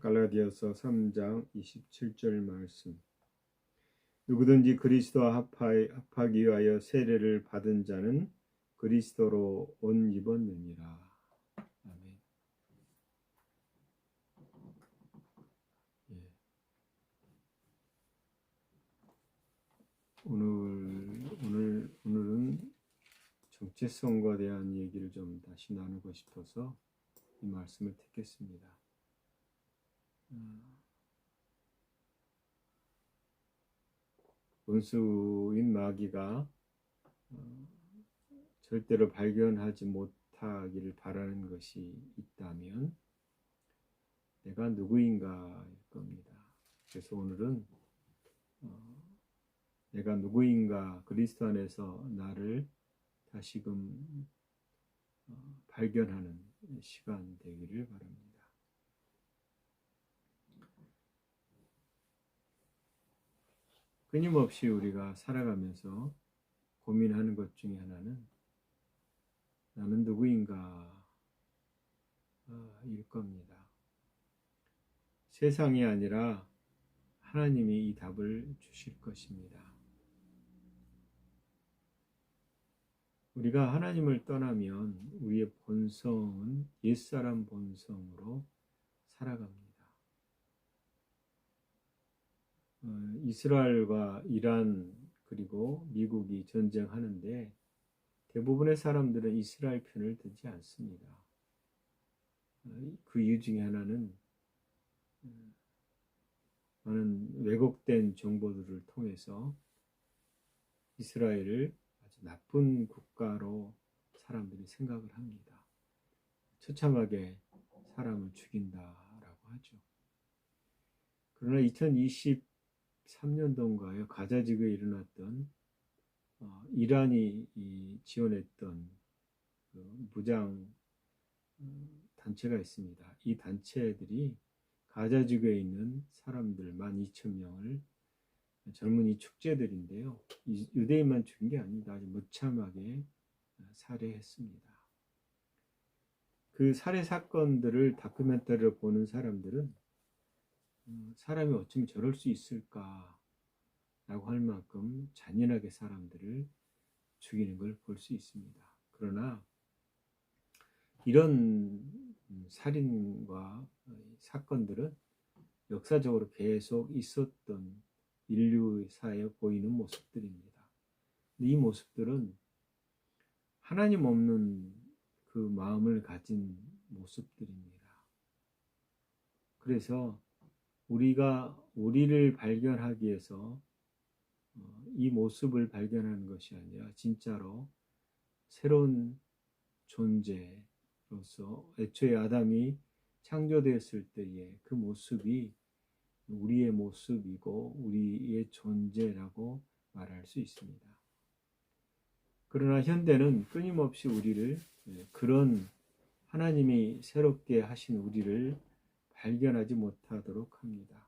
갈라디아서 3장 27절 말씀. 누구든지 그리스도와 합하기 위하여 세례를 받은 자는 그리스도로 옷 입었느니라. 아멘. 예. 오늘은 정체성과 대한 얘기를 좀 다시 나누고 싶어서 이 말씀을 택했습니다. 원수인 마귀가 절대로 발견하지 못하기를 바라는 것이 있다면 내가 누구인가일 겁니다. 그래서 오늘은 내가 누구인가, 그리스도 안에서 나를 다시금 발견하는 시간 되기를 바랍니다. 끊임없이 우리가 살아가면서 고민하는 것 중에 하나는 나는 누구인가 일 겁니다. 세상이 아니라 하나님이 이 답을 주실 것입니다. 우리가 하나님을 떠나면 우리의 본성은 옛사람 본성으로 살아갑니다. 이스라엘과 이란 그리고 미국이 전쟁하는데 대부분의 사람들은 이스라엘 편을 들지 않습니다. 그 이유 중에 하나는 많은 왜곡된 정보들을 통해서 이스라엘을 아주 나쁜 국가로 사람들이 생각을 합니다. 처참하게 사람을 죽인다라고 하죠. 그러나 2023년도인가요? 가자 지구에 일어났던 이란이 지원했던 무장 단체가 있습니다. 이 단체들이 가자 지구에 있는 사람들 12,000명을 젊은이 축제들인데요. 유대인만 죽인 게 아닙니다. 아주 무참하게 살해했습니다. 그 살해 사건들을 다큐멘터리로 보는 사람들은 사람이 어쩜 저럴 수 있을까 라고 할 만큼 잔인하게 사람들을 죽이는 걸 볼 수 있습니다. 그러나 이런 살인과 사건들은 역사적으로 계속 있었던 인류사에 보이는 모습들입니다. 이 모습들은 하나님 없는 그 마음을 가진 모습들입니다. 그래서 우리가 우리를 발견하기 위해서 이 모습을 발견하는 것이 아니라 진짜로 새로운 존재로서 애초에 아담이 창조되었을 때의 그 모습이 우리의 모습이고 우리의 존재라고 말할 수 있습니다. 그러나 현대는 끊임없이 우리를 그런 하나님이 새롭게 하신 우리를 발견하지 못하도록 합니다.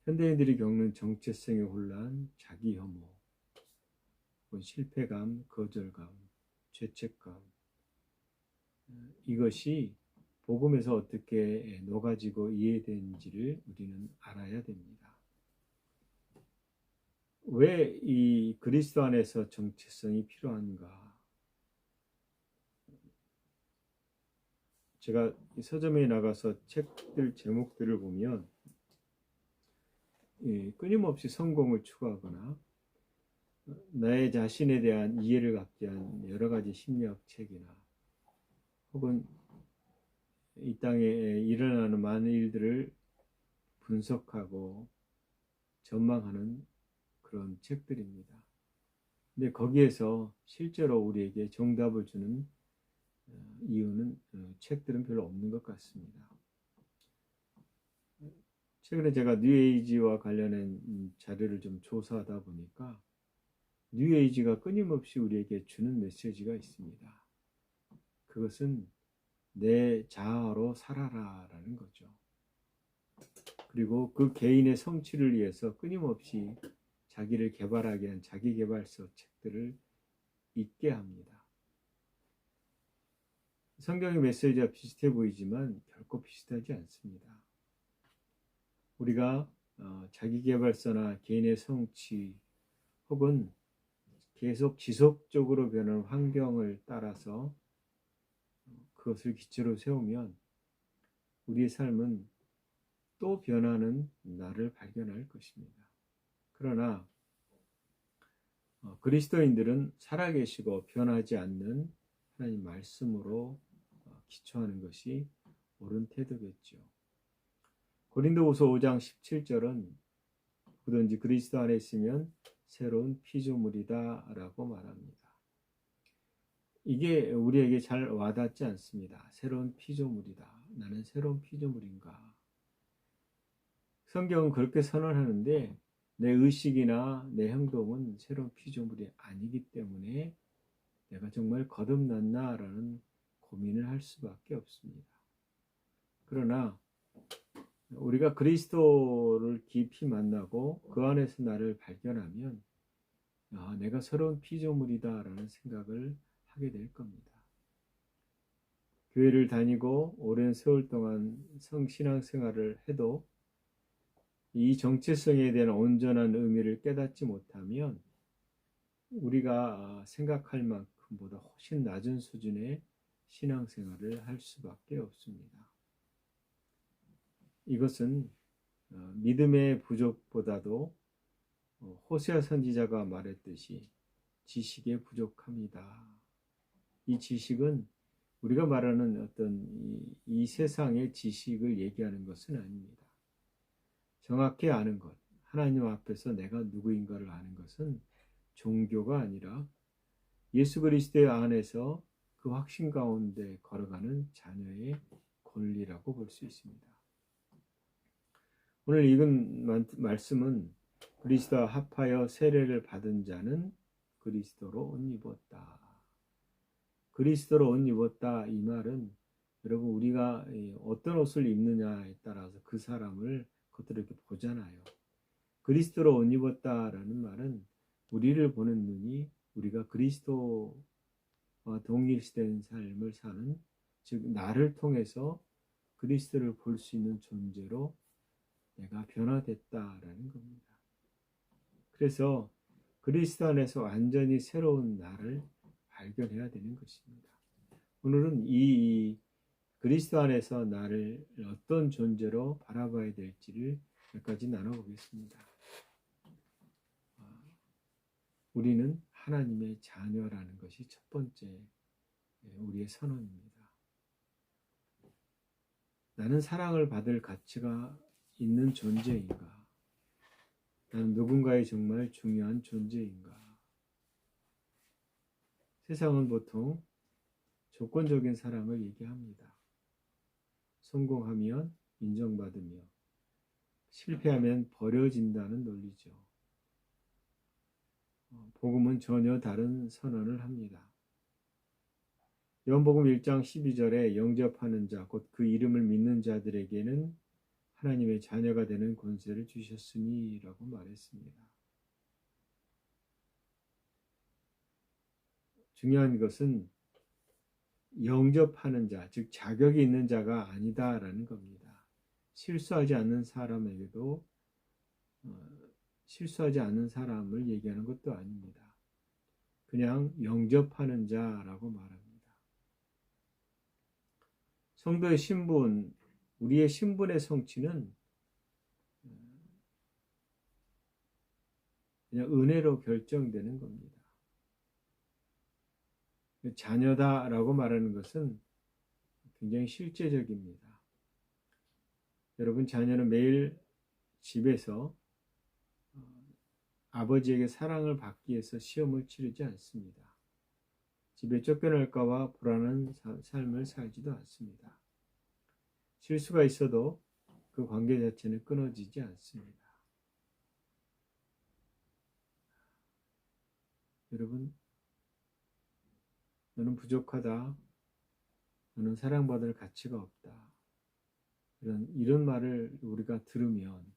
현대인들이 겪는 정체성의 혼란, 자기 혐오, 실패감, 거절감, 죄책감, 이것이 복음에서 어떻게 녹아지고 이해되는지를 우리는 알아야 됩니다. 왜 이 그리스도 안에서 정체성이 필요한가? 제가 서점에 나가서 책들 제목들을 보면 끊임없이 성공을 추구하거나 나의 자신에 대한 이해를 갖게 한 여러 가지 심리학 책이나 혹은 이 땅에 일어나는 많은 일들을 분석하고 전망하는 그런 책들입니다. 근데 거기에서 실제로 우리에게 정답을 주는 이유는 책들은 별로 없는 것 같습니다. 최근에 제가 뉴에이지와 관련된 자료를 좀 조사하다 보니까 뉴에이지가 끊임없이 우리에게 주는 메시지가 있습니다. 그것은 내 자아로 살아라 라는 거죠. 그리고 그 개인의 성취를 위해서 끊임없이 자기를 개발하게 한 자기개발서 책들을 읽게 합니다. 성경의 메시지와 비슷해 보이지만 결코 비슷하지 않습니다. 우리가 자기계발서나 개인의 성취 혹은 계속 지속적으로 변하는 환경을 따라서 그것을 기초로 세우면 우리의 삶은 또 변하는 나를 발견할 것입니다. 그러나 그리스도인들은 살아계시고 변하지 않는 하나님 말씀으로 기초하는 것이 옳은 태도겠죠. 고린도후서 5장 17절은 누구든지 그리스도 안에 있으면 새로운 피조물이다 라고 말합니다. 이게 우리에게 잘 와닿지 않습니다. 새로운 피조물이다. 나는 새로운 피조물인가? 성경은 그렇게 선언하는데 내 의식이나 내 행동은 새로운 피조물이 아니기 때문에 내가 정말 거듭났나라는 고민을 할 수밖에 없습니다. 그러나 우리가 그리스도를 깊이 만나고 그 안에서 나를 발견하면 내가 새로운 피조물이다라는 생각을 하게 될 겁니다. 교회를 다니고 오랜 세월 동안 신앙생활을 해도 이 정체성에 대한 온전한 의미를 깨닫지 못하면 우리가 생각할 만큼보다 훨씬 낮은 수준의 신앙생활을 할 수밖에 없습니다. 이것은 믿음의 부족보다도 호세아 선지자가 말했듯이 지식의 부족함이다. 이 지식은 우리가 말하는 어떤 이 세상의 지식을 얘기하는 것은 아닙니다. 정확히 아는 것, 하나님 앞에서 내가 누구인가를 아는 것은 종교가 아니라 예수 그리스도의 안에서 그 확신 가운데 걸어가는 자녀의 권리라고 볼 수 있습니다. 오늘 읽은 말씀은 그리스도와 합하여 세례를 받은 자는 그리스도로 옷 입었다. 그리스도로 옷 입었다 이 말은 여러분 우리가 어떤 옷을 입느냐에 따라서 그 사람을 그것들을 이렇게 보잖아요. 그리스도로 옷 입었다라는 말은 우리를 보는 눈이 우리가 그리스도와 동일시된 삶을 사는 즉 나를 통해서 그리스도를 볼 수 있는 존재로 내가 변화됐다라는 겁니다. 그래서 그리스도 안에서 완전히 새로운 나를 발견해야 되는 것입니다. 오늘은 이 그리스도 안에서 나를 어떤 존재로 바라봐야 될지를 몇 가지 나눠보겠습니다. 우리는 하나님의 자녀라는 것이 첫 번째 우리의 선언입니다. 나는 사랑을 받을 가치가 있는 존재인가? 나는 누군가의 정말 중요한 존재인가? 세상은 보통 조건적인 사랑을 얘기합니다. 성공하면 인정받으며 실패하면 버려진다는 논리죠. 복음은 전혀 다른 선언을 합니다. 요한복음 1장 12절에 영접하는 자, 곧 그 이름을 믿는 자들에게는 하나님의 자녀가 되는 권세를 주셨으니 라고 말했습니다. 중요한 것은 영접하는 자, 즉 자격이 있는 자가 아니다라는 겁니다. 실수하지 않는 사람에게도 실수하지 않는 사람을 얘기하는 것도 아닙니다. 그냥 영접하는 자라고 말합니다. 성도의 신분, 우리의 신분의 성취는 그냥 은혜로 결정되는 겁니다. 자녀다라고 말하는 것은 굉장히 실제적입니다. 여러분, 자녀는 매일 집에서 아버지에게 사랑을 받기 위해서 시험을 치르지 않습니다. 집에 쫓겨날까봐 불안한 삶을 살지도 않습니다. 실수가 있어도 그 관계 자체는 끊어지지 않습니다. 여러분, 너는 부족하다. 너는 사랑받을 가치가 없다. 이런 말을 우리가 들으면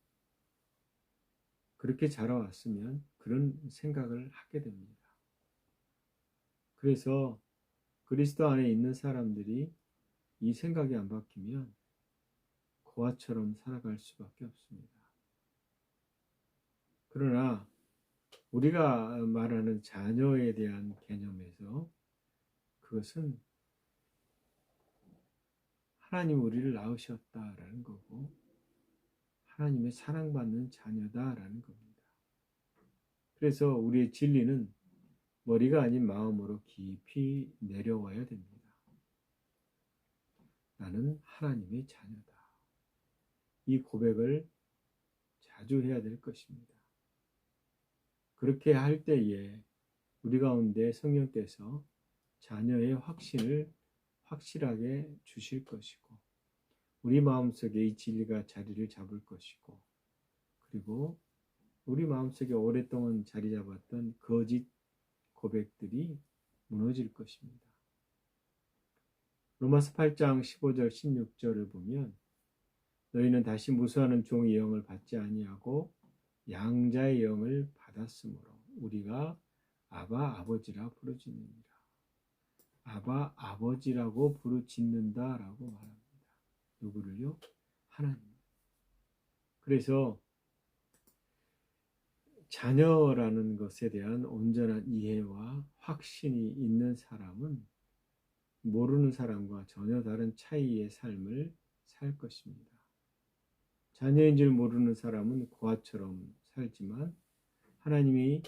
그렇게 자라왔으면 그런 생각을 하게 됩니다. 그래서 그리스도 안에 있는 사람들이 이 생각이 안 바뀌면 고아처럼 살아갈 수밖에 없습니다. 그러나 우리가 말하는 자녀에 대한 개념에서 그것은 하나님 우리를 낳으셨다라는 거고 하나님의 사랑받는 자녀다라는 겁니다. 그래서 우리의 진리는 머리가 아닌 마음으로 깊이 내려와야 됩니다. 나는 하나님의 자녀다. 이 고백을 자주 해야 될 것입니다. 그렇게 할 때에 우리 가운데 성령께서 자녀의 확신을 확실하게 주실 것이고 우리 마음속에 이 진리가 자리를 잡을 것이고 그리고 우리 마음속에 오랫동안 자리 잡았던 거짓 고백들이 무너질 것입니다. 로마서 8장 15절 16절을 보면 너희는 다시 무수하는 종의 영을 받지 아니하고 양자의 영을 받았으므로 우리가 아바 아버지라 부르짖느니라. 아바 아버지라고 부르짖는다라고 말합니다. 누구를요? 하나님. 그래서 자녀라는 것에 대한 온전한 이해와 확신이 있는 사람은 모르는 사람과 전혀 다른 차이의 삶을 살 것입니다. 자녀인 줄 모르는 사람은 고아처럼 살지만 하나님이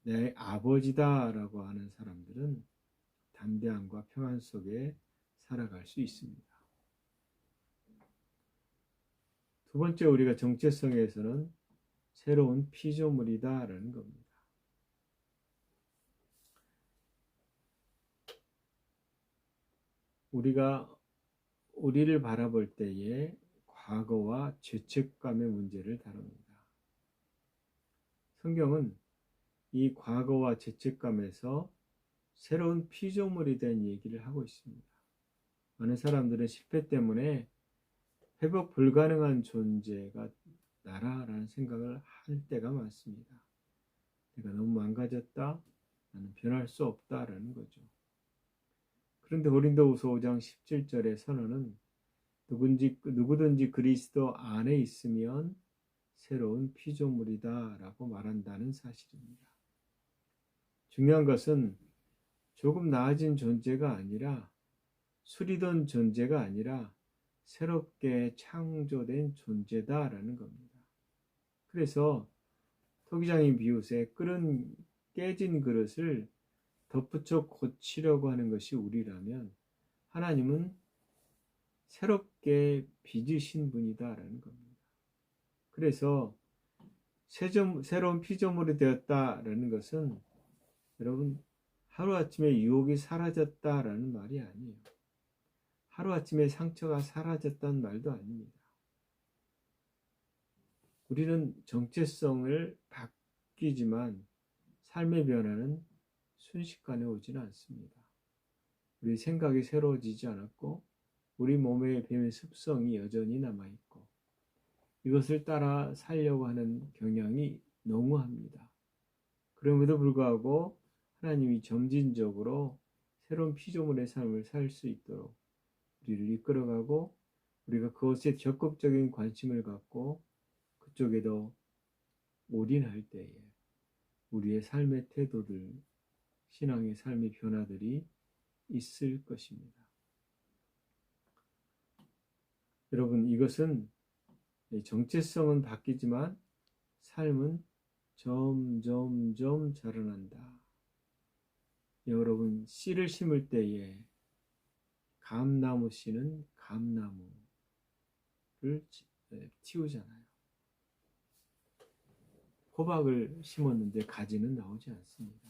내 아버지다라고 하는 사람들은 담대함과 평안 속에 살아갈 수 있습니다. 두 번째 우리가 정체성에서는 새로운 피조물이다라는 겁니다. 우리가 우리를 바라볼 때에 과거와 죄책감의 문제를 다룹니다. 성경은 이 과거와 죄책감에서 새로운 피조물이 된 얘기를 하고 있습니다. 많은 사람들은 실패 때문에 회복 불가능한 존재가 나라라는 생각을 할 때가 많습니다. 내가 너무 망가졌다. 나는 변할 수 없다라는 거죠. 그런데 고린도후서 5장 17절의 선언은 누구든지 그리스도 안에 있으면 새로운 피조물이다라고 말한다는 사실입니다. 중요한 것은 조금 나아진 존재가 아니라 수리던 존재가 아니라 새롭게 창조된 존재다라는 겁니다. 그래서 토기장인 비웃에 깨진 그릇을 덧붙여 고치려고 하는 것이 우리라면 하나님은 새롭게 빚으신 분이다라는 겁니다. 그래서 새로운 피조물이 되었다라는 것은 여러분 하루아침에 유혹이 사라졌다라는 말이 아니에요. 하루아침에 상처가 사라졌다는 말도 아닙니다. 우리는 정체성을 바뀌지만 삶의 변화는 순식간에 오지는 않습니다. 우리 생각이 새로워지지 않았고 우리 몸에 배민 습성이 여전히 남아있고 이것을 따라 살려고 하는 경향이 농후합니다. 그럼에도 불구하고 하나님이 점진적으로 새로운 피조물의 삶을 살 수 있도록 우리를 이끌어가고 우리가 그것에 적극적인 관심을 갖고 그쪽에도 올인할 때에 우리의 삶의 태도들, 신앙의 삶의 변화들이 있을 것입니다. 여러분 이것은 정체성은 바뀌지만 삶은 점점점 자라난다. 여러분 씨를 심을 때에 감나무 씨는 감나무를 틔우잖아요. 호박을 심었는데 가지는 나오지 않습니다.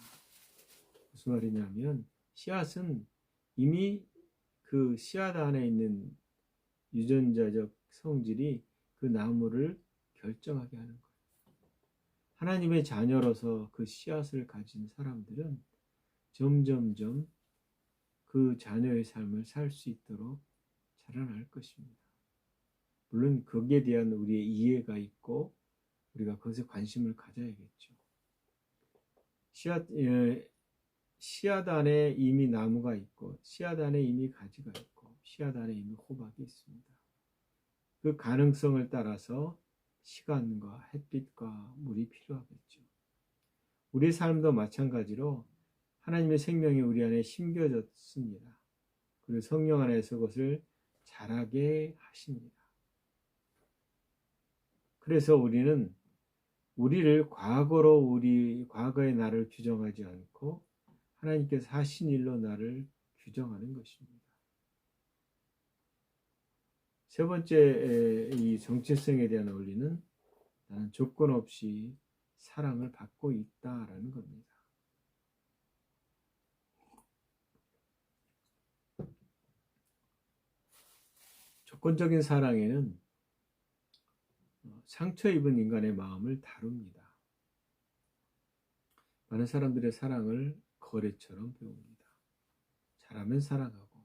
무슨 말이냐면 씨앗은 이미 그 씨앗 안에 있는 유전자적 성질이 그 나무를 결정하게 하는 거예요. 하나님의 자녀로서 그 씨앗을 가진 사람들은 점점점 그 자녀의 삶을 살 수 있도록 자라날 것입니다. 물론 거기에 대한 우리의 이해가 있고 우리가 그것에 관심을 가져야겠죠. 씨앗 안에 이미 나무가 있고 씨앗 안에 이미 가지가 있고 씨앗 안에 이미 호박이 있습니다. 그 가능성을 따라서 시간과 햇빛과 물이 필요하겠죠. 우리 삶도 마찬가지로 하나님의 생명이 우리 안에 심겨졌습니다. 그리고 성령 안에서 그것을 자라게 하십니다. 그래서 우리는 우리를 과거의 나를 규정하지 않고 하나님께서 하신 일로 나를 규정하는 것입니다. 세 번째 이 정체성에 대한 원리는 나는 조건 없이 사랑을 받고 있다라는 겁니다. 조건적인 사랑에는 상처 입은 인간의 마음을 다룹니다. 많은 사람들의 사랑을 거래처럼 배웁니다. 잘하면 사랑하고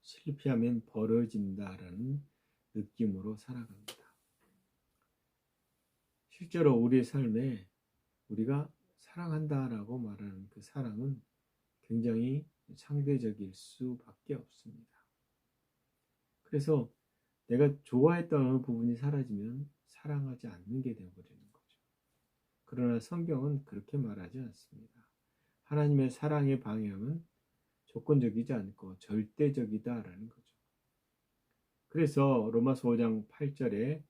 실패하면 벌어진다라는 느낌으로 살아갑니다. 실제로 우리의 삶에 우리가 사랑한다라고 말하는 그 사랑은 굉장히 상대적일 수밖에 없습니다. 그래서 내가 좋아했던 어느 부분이 사라지면 사랑하지 않는 게 되어버리는 거죠. 그러나 성경은 그렇게 말하지 않습니다. 하나님의 사랑의 방향은 조건적이지 않고 절대적이다라는 거죠. 그래서 로마서 5장 8절에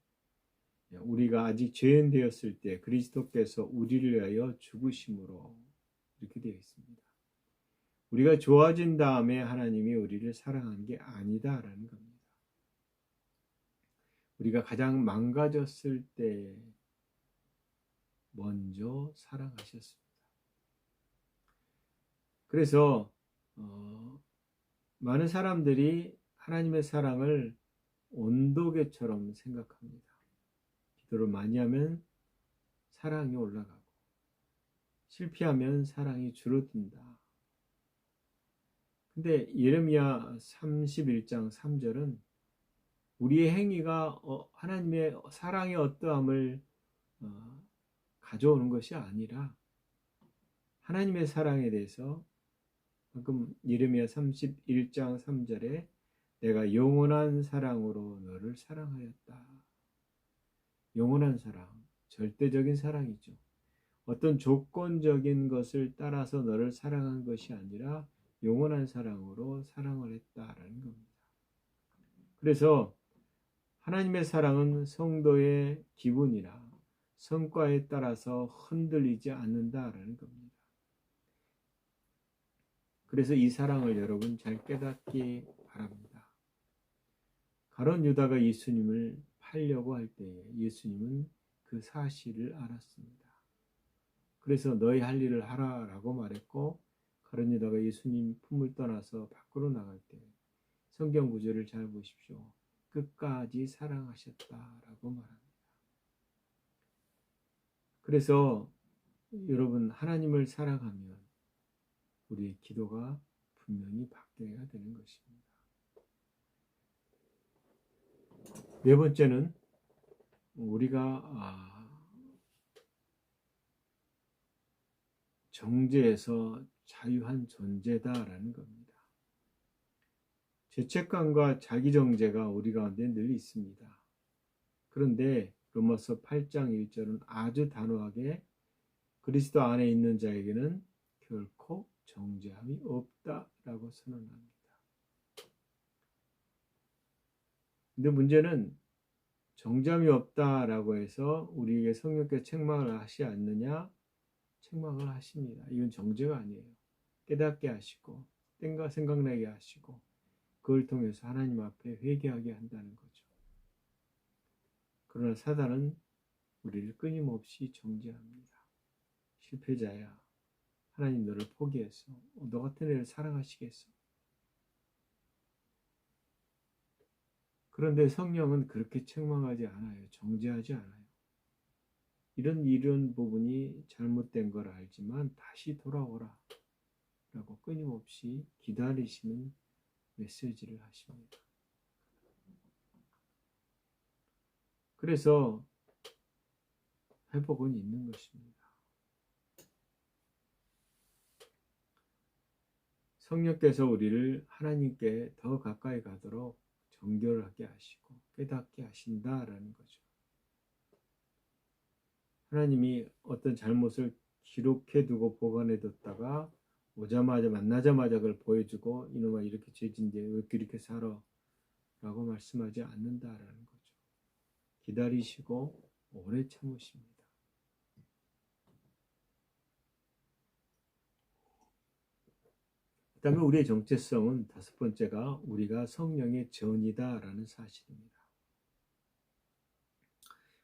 우리가 아직 죄인 되었을 때 그리스도께서 우리를 위하여 죽으심으로 이렇게 되어 있습니다. 우리가 좋아진 다음에 하나님이 우리를 사랑한 게 아니다라는 겁니다. 우리가 가장 망가졌을 때 먼저 사랑하셨습니다. 그래서 많은 사람들이 하나님의 사랑을 온도계처럼 생각합니다. 기도를 많이 하면 사랑이 올라가고 실패하면 사랑이 줄어든다. 근데 예레미야 31장 3절은 우리의 행위가 하나님의 사랑의 어떠함을 가져오는 것이 아니라 하나님의 사랑에 대해서 방금 예레미야 31장 3절에 내가 영원한 사랑으로 너를 사랑하였다. 영원한 사랑, 절대적인 사랑이죠. 어떤 조건적인 것을 따라서 너를 사랑한 것이 아니라 영원한 사랑으로 사랑을 했다라는 겁니다. 그래서 하나님의 사랑은 성도의 기분이나 성과에 따라서 흔들리지 않는다라는 겁니다. 그래서 이 사랑을 여러분 잘 깨닫기 바랍니다. 가룟 유다가 예수님을 팔려고 할 때에 예수님은 그 사실을 알았습니다. 그래서 너희 할 일을 하라라고 말했고 가룟 유다가 예수님 품을 떠나서 밖으로 나갈 때 성경 구절을 잘 보십시오. 끝까지 사랑하셨다라고 말합니다. 그래서 여러분 하나님을 사랑하면 우리의 기도가 분명히 바뀌어야 되는 것입니다. 네 번째는 우리가 정죄에서 자유한 존재다라는 겁니다. 죄책감과 자기정죄가 우리 가운데 늘 있습니다. 그런데 로마서 8장 1절은 아주 단호하게 그리스도 안에 있는 자에게는 결코 정죄함이 없다라고 선언합니다. 근데 문제는 정죄함이 없다라고 해서 우리에게 성령께 책망을 하시지 않느냐? 책망을 하십니다. 이건 정죄가 아니에요. 깨닫게 하시고 생각나게 하시고 그걸 통해서 하나님 앞에 회개하게 한다는 거죠. 그러나 사단은 우리를 끊임없이 정죄합니다. 실패자야. 하나님 너를 포기했어. 너 같은 애를 사랑하시겠어. 그런데 성령은 그렇게 책망하지 않아요. 정죄하지 않아요. 이런 부분이 잘못된 걸 알지만 다시 돌아오라 라고 끊임없이 기다리시는 메시지를 하십니다. 그래서 회복은 있는 것입니다. 성령께서 우리를 하나님께 더 가까이 가도록 정결하게 하시고 깨닫게 하신다라는 거죠. 하나님이 어떤 잘못을 기록해두고 보관해뒀다가 오자마자 만나자마자 그걸 보여주고 이놈아 이렇게 죄진데 왜 이렇게 살아? 라고 말씀하지 않는다라는 거죠. 기다리시고 오래 참으십니다. 그 다음에 우리의 정체성은 다섯 번째가 우리가 성령의 전이다라는 사실입니다.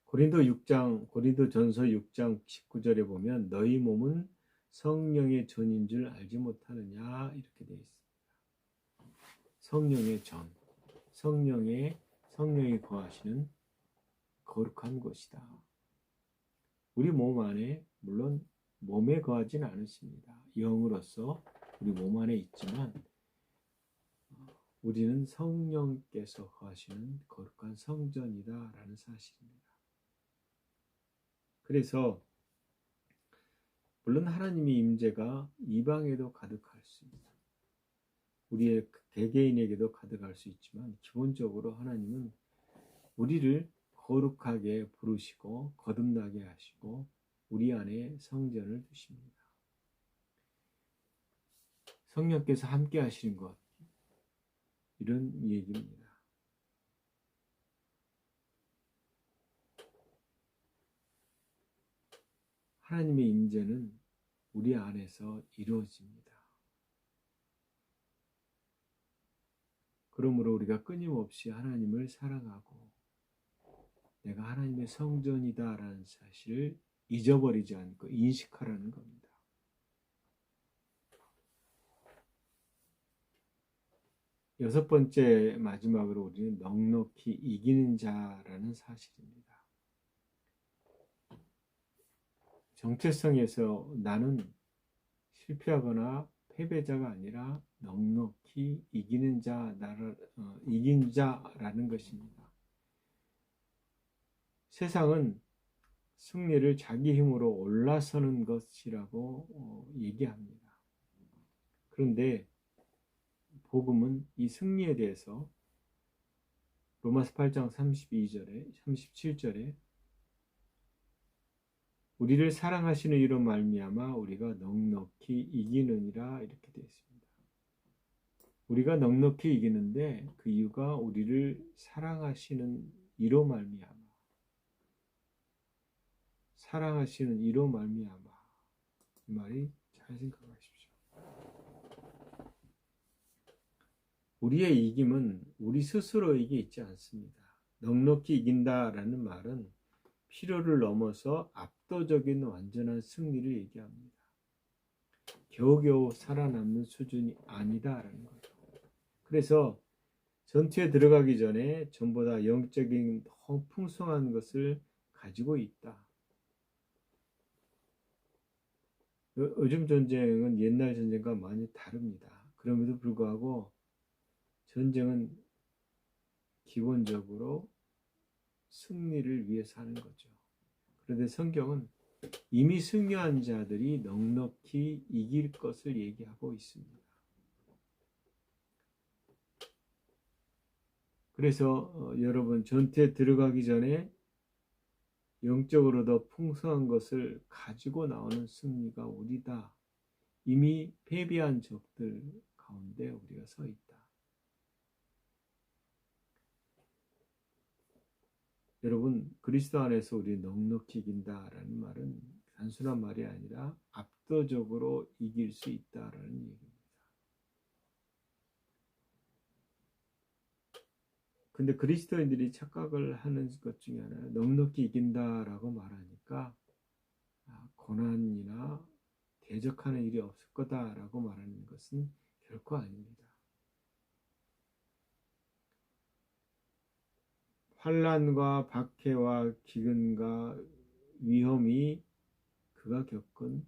고린도전서 6장 19절에 보면 너희 몸은 성령의 전인 줄 알지 못하느냐 이렇게 되어 있습니다. 성령의 전, 성령이 거하시는 거룩한 것이다. 우리 몸 안에 물론 몸에 거하지는 않으십니다. 영으로서 우리 몸 안에 있지만 우리는 성령께서 거하시는 거룩한 성전이다라는 사실입니다. 그래서 물론 하나님의 임재가 이방에도 가득할 수 있습니다. 우리의 개개인에게도 가득할 수 있지만 기본적으로 하나님은 우리를 거룩하게 부르시고 거듭나게 하시고 우리 안에 성전을 두십니다. 성령께서 함께 하시는 것 이런 얘기입니다. 하나님의 임재는 우리 안에서 이루어집니다. 그러므로 우리가 끊임없이 하나님을 사랑하고 내가 하나님의 성전이다라는 사실을 잊어버리지 않고 인식하라는 겁니다. 여섯 번째 마지막으로 우리는 넉넉히 이기는 자라는 사실입니다. 정체성에서 나는 실패하거나 패배자가 아니라 넉넉히 이기는 이긴 자라는 것입니다. 세상은 승리를 자기 힘으로 올라서는 것이라고 얘기합니다. 그런데 복음은 이 승리에 대해서 로마서 8장 32절에 37절에 우리를 사랑하시는 이로 말미암아 우리가 넉넉히 이기느니라 이렇게 되어 있습니다. 우리가 넉넉히 이기는데 그 이유가 우리를 사랑하시는 이로 말미암아 사랑하시는 이로 말미암아 이 말이 잘 생각하십시오. 우리의 이김은 우리 스스로에게 있지 않습니다. 넉넉히 이긴다라는 말은 필요를 넘어서 압도적인 완전한 승리를 얘기합니다. 겨우겨우 살아남는 수준이 아니다라는 거죠. 그래서 전투에 들어가기 전에 전보다 영적인 더 풍성한 것을 가지고 있다. 요즘 전쟁은 옛날 전쟁과 많이 다릅니다. 그럼에도 불구하고 전쟁은 기본적으로 승리를 위해서 하는 거죠. 그런데 성경은 이미 승리한 자들이 넉넉히 이길 것을 얘기하고 있습니다. 그래서 여러분 전투에 들어가기 전에 영적으로 더 풍성한 것을 가지고 나오는 승리가 우리다. 이미 패배한 적들 가운데 우리가 서 있다. 여러분 그리스도 안에서 우리 넉넉히 이긴다라는 말은 단순한 말이 아니라 압도적으로 이길 수 있다라는 얘기입니다. 근데 그리스도인들이 착각을 하는 것 중에 하나는 넉넉히 이긴다라고 말하니까 고난이나 대적하는 일이 없을 거다라고 말하는 것은 결코 아닙니다. 환난과 박해와 기근과 위험이 그가 겪은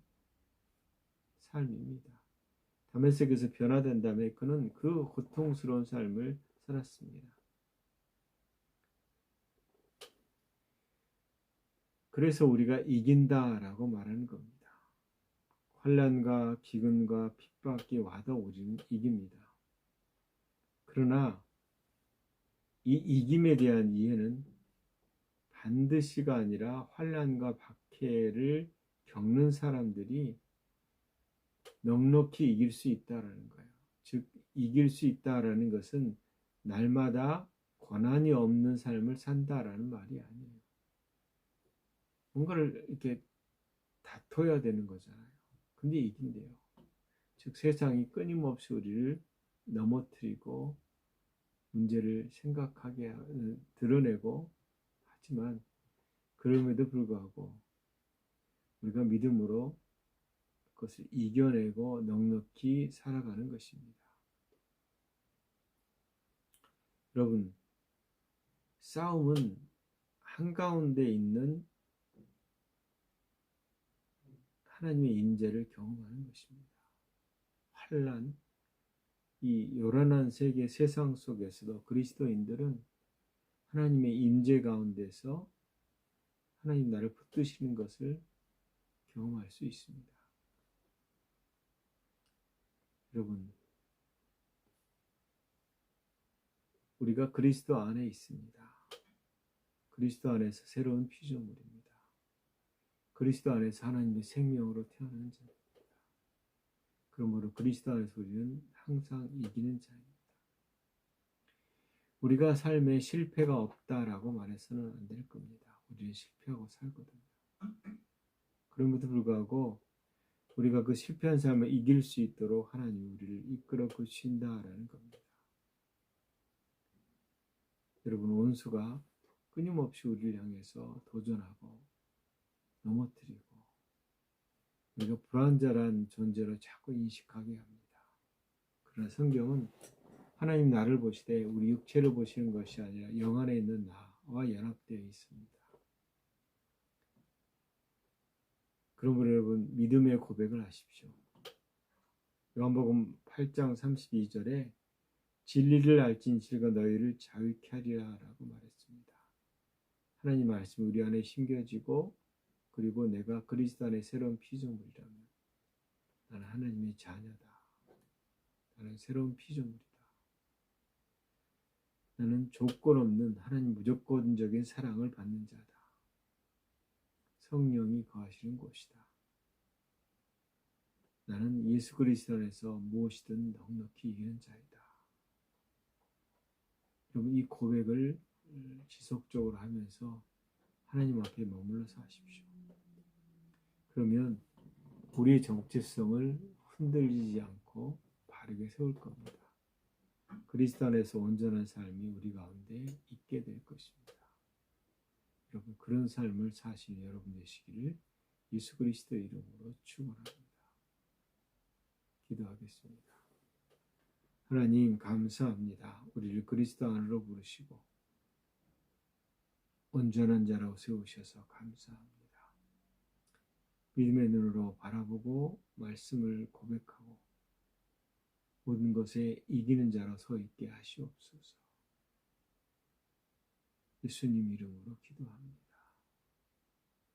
삶입니다. 다메섹에서 변화된 다음에 그는 그 고통스러운 삶을 살았습니다. 그래서 우리가 이긴다라고 말하는 겁니다. 환난과 기근과 핍박이 와도 우리는 이깁니다. 그러나 이 이김에 대한 이해는 반드시가 아니라 환난과 박해를 겪는 사람들이 넉넉히 이길 수 있다라는 거예요. 즉 이길 수 있다라는 것은 날마다 고난이 없는 삶을 산다라는 말이 아니에요. 뭔가를 이렇게 다퉈야 되는 거잖아요. 근데 이긴대요. 즉 세상이 끊임없이 우리를 넘어뜨리고 문제를 생각하게 드러내고 하지만 그럼에도 불구하고 우리가 믿음으로 그것을 이겨내고 넉넉히 살아가는 것입니다. 여러분, 싸움은 한가운데 있는 하나님의 임재를 경험하는 것입니다. 환난, 이 요란한 세계 세상 속에서도 그리스도인들은 하나님의 임재 가운데서 하나님 나를 붙드시는 것을 경험할 수 있습니다. 여러분, 우리가 그리스도 안에 있습니다. 그리스도 안에서 새로운 피조물입니다. 그리스도 안에서 하나님의 생명으로 태어난 자입니다. 그러므로 그리스도 안에서 우리는 항상 이기는 자입니다. 우리가 삶에 실패가 없다라고 말해서는 안 될 겁니다. 우리는 실패하고 살거든요. 그럼에도 불구하고 우리가 그 실패한 삶을 이길 수 있도록 하나님이 우리를 이끌어 주신다라는 겁니다. 여러분, 원수가 끊임없이 우리를 향해서 도전하고 넘어뜨리고 우리가 불완전한 존재로 자꾸 인식하게 합니다. 그러나 성경은 하나님 나를 보시되 우리 육체를 보시는 것이 아니라 영 안에 있는 나와 연합되어 있습니다. 그러므로 여러분 믿음의 고백을 하십시오. 요한복음 8장 32절에 진리를 알진실과 너희를 자유케 하리라 라고 말했습니다. 하나님 말씀이 우리 안에 심겨지고 그리고 내가 그리스도 안에 새로운 피조물이라면 나는 하나님의 자녀다. 나는 새로운 피조물이다. 나는 조건 없는 하나님 무조건적인 사랑을 받는 자다. 성령이 거하시는 곳이다. 나는 예수 그리스도 안에서 무엇이든 넉넉히 이기는 자이다. 여러분 이 고백을 지속적으로 하면서 하나님 앞에 머물러서 하십시오. 그러면 우리의 정체성을 흔들리지 않고 바르게 세울 겁니다. 그리스도 안에서 온전한 삶이 우리 가운데 있게 될 것입니다. 여러분 그런 삶을 사시는 여러분 되시기를 예수 그리스도 이름으로 축원합니다. 기도하겠습니다. 하나님 감사합니다. 우리를 그리스도 안으로 부르시고 온전한 자라고 세우셔서 감사합니다. 믿음의 눈으로 바라보고 말씀을 고백하고 모든 것에 이기는 자로 서 있게 하시옵소서. 예수님 이름으로 기도합니다.